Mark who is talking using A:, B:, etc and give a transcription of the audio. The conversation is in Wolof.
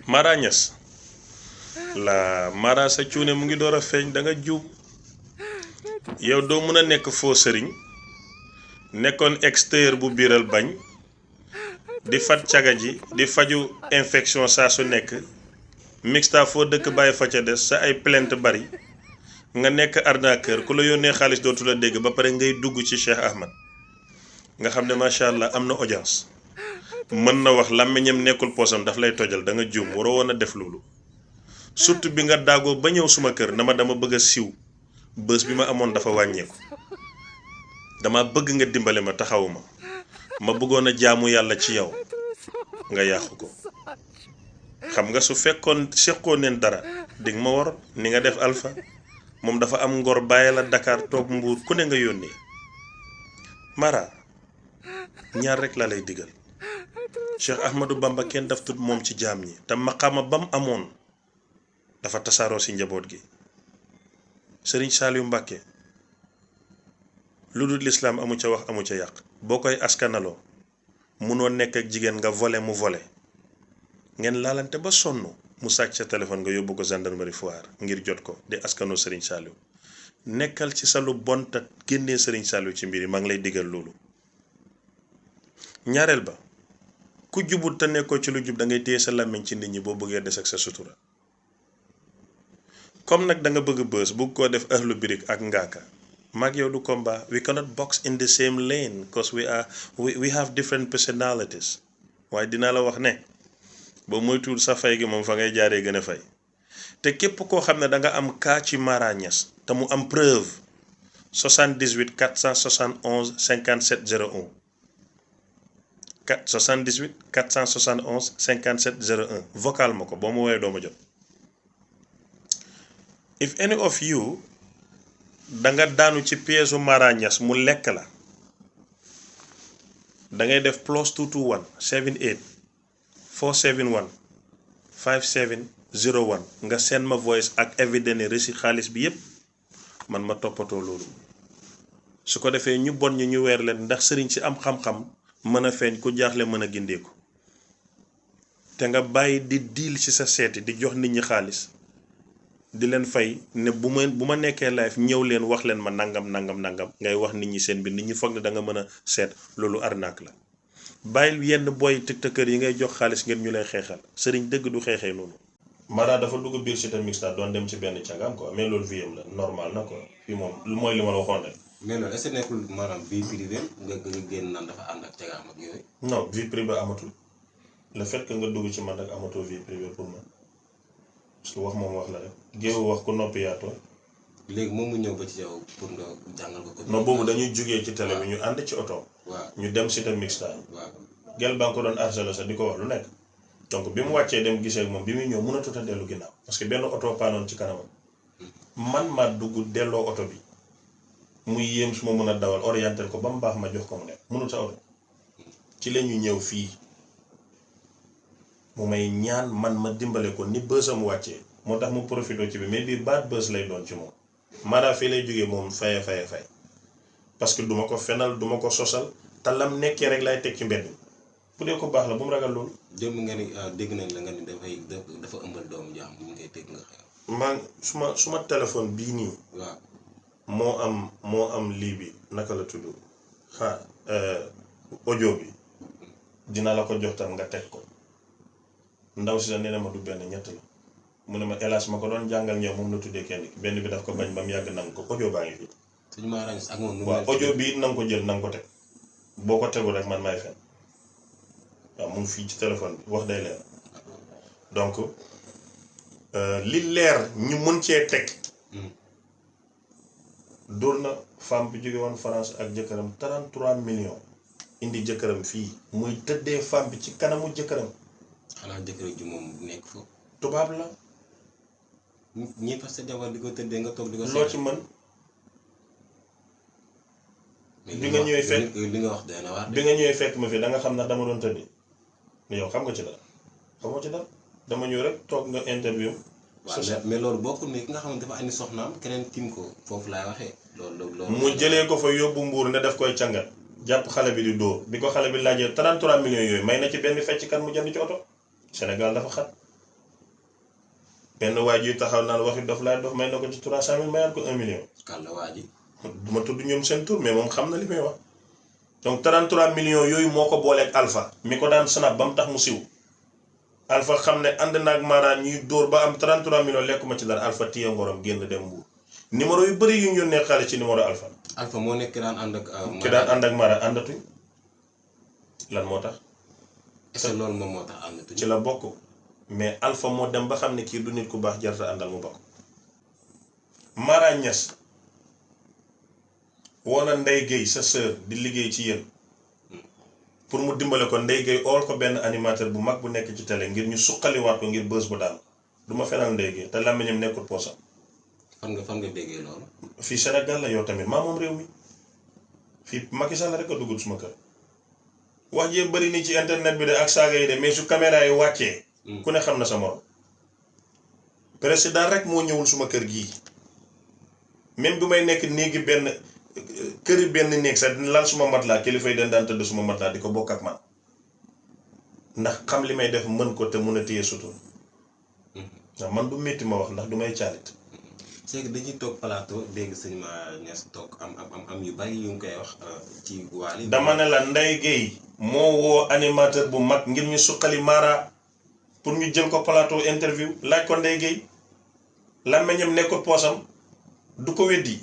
A: Mara Niass la Mara sa cuune mu ngi door a feeñ da nga juub yow doo mën a nekk faux sëriñ nekkoon extérieur bu biiral bañ di fat caga ji di faju infection saa su nekk mixta foo dëkk bàyyi fa ca des sa ay plainte bari nga nekk arnaqueur ku la yónnee xaalis dootu la dégg ba pare ngay dugg ci Cheikh Ahmed nga xam ne macha allah am na audience mën na wax làmmiñam nekkul poosam daf lay tojal da nga juum waroo woon a def loolu surtout bi nga daagoo ba ñëw suma kër na ma dama bëgg a siw bës bi ma amoon dafa wàññeeku dama bëgg nga dimbale ma taxawuma ma bëggoon a jaamu yàlla ci yow nga yàqu ko xam nga su fekkoon seqoo neen dara dig ma war ni nga def Alpha moom dafa am ngor bàyyi la Dakar toog Mbuur ku ne nga yónnee Mara ñaar rek la lay digal Cheikh Ahmadou Bamba kenn daf tut moom ci jaam ñi te maqaama bam amoon dafa tasaaroo si njaboot gi Sëriñ Saliou Mbàkke lu dul lislaam amu ca wax amu ca yàq boo koy askanaloo munoo nekk ak jigéen nga volé mu volé ngeen laalante ba sonn mu sàcc sa téléphone nga yóbbu ko gendarmerie Foire ngir jot ko di askanoo Sëriñ Saliou nekkal ci sa lu bon te génnee Sëriñ Saliou ci mbir yi maa ngi lay digal loolu ñaareel ba ku jubut te nekkoo ci lu jub da ngay téye sa làmmiñ ci nit ñi boo bëggee des ak sa sutura comme nag da nga bëgg bës bugg koo def ahlu birik ak ngaaka maag yow du combat we cannot box in the same lane because we have different personalities waaye dinaa la wax ne ba moytuwul sa fay gi moom fa ngay jaaree gën a fay te képp koo xam ne da nga am kaa ci Mara Niass te mu am preuve 78 471 57 01 78 471 57 01 vocal ma ko boo ma woowee doo ma jot if any of you da nga daanu ci piège u Mara Niass mu lekk la da ngay def +221 78 471 5701 nga send ma voice ak evidence reçu xaalis bi yépp man ma toppatoo loolu su ko defee ñu bon ñu weer leen ndax sëriñ si am xam-xam mën a feeñ ku jaaxle mën a gindeeku te nga bàyyi di diil ci sa seeti di jox nit ñi xaalis di leen fay ne bu ma nekkee live ñëw leen wax leen ma nangam ngay wax nit ñi seen bi nit ñi foog ne da nga mën a seet loolu arnaque la bàyyil yenn boy tiktokeur yi ngay jox xaalis ngeen ñu lay xeexal sëriñ dëgg du xeexee noonu. Mara dafa dugg biir Cité Mixta doon dem ci benn cagam quoi mais loolu vie am la normal na quoi fii moom mooy li ma la waxoon rek.
B: mais loolu est-ce que nekkul maanaam vie privée nga génn naan dafa ànd ak cagaam ak yooyu.
A: non vie privée amatul le fait que nga dugg ci man rek amatoo vie privée pour man parce que wax moom wax la rek géewu wax ku noppi yaatoo.
B: léegi moom mu ñëw ba ci yow pour nga jàngal ko.
A: non boobu dañuy jugee ci télé bi ñu ànd ci oto.
B: waaw
A: ñu dem Cité Mixta.
B: waaw
A: gel baa ko doon harcelé sax di ko wax lu nekk. donc bi mu wàccee dem gisee ak moom bi muy ñëw mënatut a dellu ginnaaw parce que benn oto paanoon ci kanamam man maa dugg delloo oto bi muy yéem su ma mën a dawal orienté ko ba mu baax ma jox ko mu nekk mënut a oto ci la ñu ñëw fii mu may ñaan man ma dimbale ko ni bësam wàccee moo tax mu profité ci bi mais bii baat bës lay doon ci moom Mara fii lay jógee moom fay parce que duma ko fenal duma ko sosal te lam nekkee rek lay teg ci mbedd bu dee ko baax la bu mu ragal loolu.
B: démb nga ni dégg nañ la nga ni dafa ëmbal doomu jaam bu ngay dégg nga xew.
A: man suma téléphone bii nii.
B: waaw
A: moo am lii bi naka la tudd audio bi dina la ko jox tam nga teg ko ndaw si la nee na ma du benn ñett la mu ne ma hélas ma ko doon jàngal ñëw moom la tuddee kenn benn bi daf ko bañ ba mu yàgg nangu ko audio baa ngi fi.
B: suñu Mara Niass ak moom.
A: waaw audio bi na nga ko jël na nga ko teg boo ko tegul rek man may fen waaw mu ngi fii ci téléphone bi wax day leer donc li leer ñu mën cee teg dóor na femme bi jóge woon France ak jëkkëram 33 millions indi jëkkëram fii muy tëddee femme bi ci kanamu jëkkëram.
B: xanaa jëkkër ji moom nekk foofu.
A: tubaab la.
B: ñi fas sa jabar di ko tëddee nga toog di ko.
A: loo ci mën. bi nga ñëwee fekk
B: li nga wax doy na waar.
A: bi nga ñëwee fekk ma fi da nga xam ne dama doon tëddee mais yow xam nga ci dara xamoo ci dara dama ñëw rek toog nga interview.
B: waaw mais loolu bokkul ne ki nga xam ne dafa andi soxnaam keneen tim ko foofu laay waxee. loolu
A: mu jëlee ko fa yóbbu Mbuur ne daf koy càngat jàpp xale bi di dóor bi ko xale bi laajee 33 millions yooyu may na ci benn fecckat mu jënd ci oto Sénégal dafa xat benn waa ji taxaw naan waxi dof laay dof may na ko ci 300 000 mayaat ko 1 million.
B: kàlla waa ji.
A: du ma tudd ñoom seen tur mais moom xam na li may wax. donc 33 millions yooyu moo ko booleeg Alpha mi ko daan snap ba mu tax mu siw. Alpha xam ne ànd naag Mara ñuy dóor ba am 33 millions lekkuma ci dara Alpha téye ngorom génn dem Mbuur. numéro yu bëri yu ñu yónnee xaalis ci numéro Alpha.
B: Alpha moo nekk ki daan ànd ak.
A: ki daan ànd ak Mara àndatuñ lan moo tax.
B: est-ce que loolu moom moo tax àndatuñ.
A: ci la bokk mais Alpha moo dem ba xam ne kii du nit ku baax jarta àndal mu bokk. Mara Niass woona Ndeye Gueye sa sœur di liggéey ci yéen pour mu dimbale ko Ndeye Gueye ool ko benn animateur bu mag bu nekk ci télé ngir ñu suqaliwaat ko ngir bës bu daal du ma fenal Ndeye Gueye te làmmiñam nekkul poosam.
B: fan nga déggee loolu.
A: fii Sénégal la yow tamit maa moom réew mi fii Macky Sall rek a dugg suma kër wax jee bëri ni ci internet bi de ak saaga yi de mais su caméra yi wàccee. ku ne xam na sa morom. président rek moo ñëwul suma kër gii même bi may nekk néegi benn këri benn néeg sax lal suma matelas kilifa yi dañ daan tëdd suma matelas di ko bokk ak man ndax xam li may def mën ko te mun a téye sutur ndax man du métti ma wax ndax du may caalit.
B: c'est que dañuy toog plateau dégg sëñ Ma Niass toog am yu bari yu ngi koy wax ci Wally.
A: dama ne la Ndeye Gueye moo woo animateur bu mag ngir ñu suqali Mara pour ñu jël ko plateau interview laaj ko Ndeye Gueye làmmiñam nekkul poosam du ko weddi.